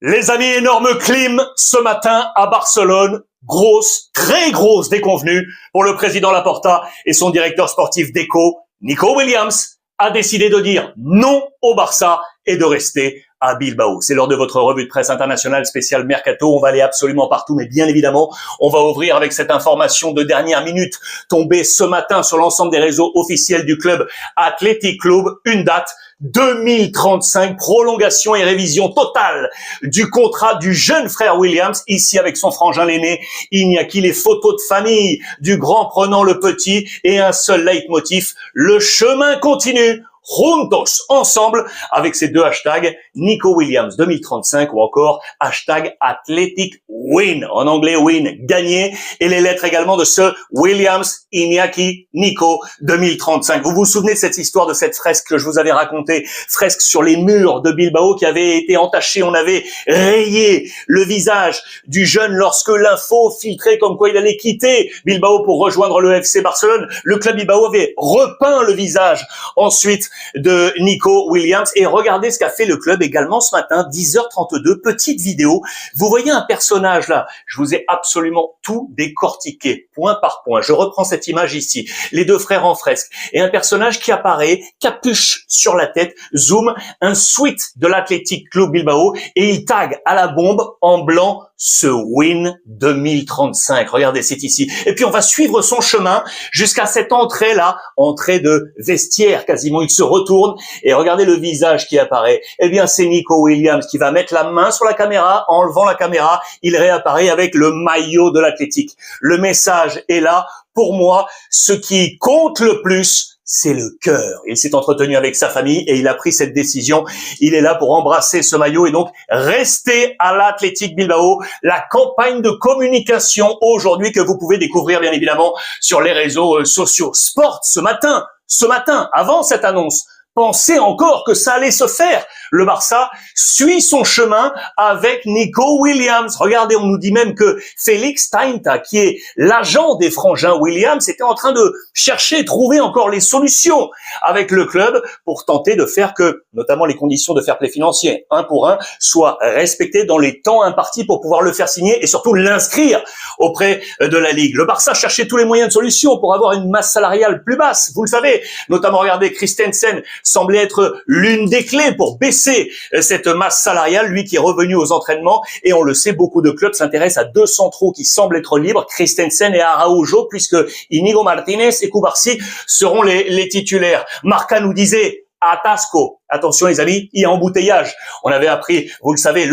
Les amis, énorme clim ce matin à Barcelone. Grosse, très grosse déconvenue pour le président Laporta et son directeur sportif Deco. Nico Williams a décidé de dire non au Barça et de rester à Bilbao. C'est l'heure de votre revue de presse internationale spéciale Mercato. On va aller absolument partout, mais bien évidemment, on va ouvrir avec cette information de dernière minute tombée ce matin sur l'ensemble des réseaux officiels du club Athletic Club. Une date 2035, prolongation et révision totale du contrat du jeune frère Williams, ici avec son frangin l'aîné Iñaki, les photos de famille du grand prenant le petit et un seul leitmotiv, le chemin continue. Juntos, ensemble, avec ces deux hashtags, Nico Williams 2035 ou encore hashtag Athletic Win, en anglais win, gagner, et les lettres également de ce Williams, Iñaki, Nico 2035. Vous vous souvenez de cette histoire, de cette fresque que je vous avais racontée, fresque sur les murs de Bilbao qui avait été entachée, on avait rayé le visage du jeune lorsque l'info filtrait comme quoi il allait quitter Bilbao pour rejoindre le FC Barcelone. Le club Bilbao avait repeint le visage ensuite de Nico Williams. Et regardez ce qu'a fait le club également ce matin, 10h32, petite vidéo. Vous voyez un personnage là, je vous ai absolument tout décortiqué, point par point. Je reprends cette image ici, les deux frères en fresque, et un personnage qui apparaît, capuche sur la tête, zoom, un sweat de l'Athletic Club Bilbao, et il tag à la bombe en blanc ce Win 2035. Regardez, c'est ici. Et puis on va suivre son chemin jusqu'à cette entrée-là, entrée de vestiaire quasiment. Il se retourne et regardez le visage qui apparaît. Eh bien, c'est Nico Williams qui va mettre la main sur la caméra. Enlevant la caméra, il réapparaît avec le maillot de l'Athletic. Le message est là. Pour moi, ce qui compte le plus, c'est le cœur. Il s'est entretenu avec sa famille et il a pris cette décision. Il est là pour embrasser ce maillot et donc rester à l'Athletic Bilbao. La campagne de communication aujourd'hui que vous pouvez découvrir bien évidemment sur les réseaux sociaux. Sport ce matin, avant cette annonce, pensez encore que ça allait se faire. Le Barça suit son chemin avec Nico Williams. Regardez, on nous dit même que Félix Tainta, qui est l'agent des frangins Williams, était en train de chercher, trouver encore les solutions avec le club pour tenter de faire que, notamment les conditions de fair play financier, 1 pour 1, soient respectées dans les temps impartis pour pouvoir le faire signer et surtout l'inscrire auprès de la Ligue. Le Barça cherchait tous les moyens de solution pour avoir une masse salariale plus basse. Vous le savez, notamment regardez, Christensen semblait être l'une des clés pour baisser cette masse salariale, lui qui est revenu aux entraînements, et on le sait, beaucoup de clubs s'intéressent à deux centraux qui semblent être libres, Christensen et Araujo, puisque Íñigo Martínez et Cubarsí seront les titulaires. Marca nous disait atasco. Attention les amis, il y a embouteillage. On avait appris, vous le savez,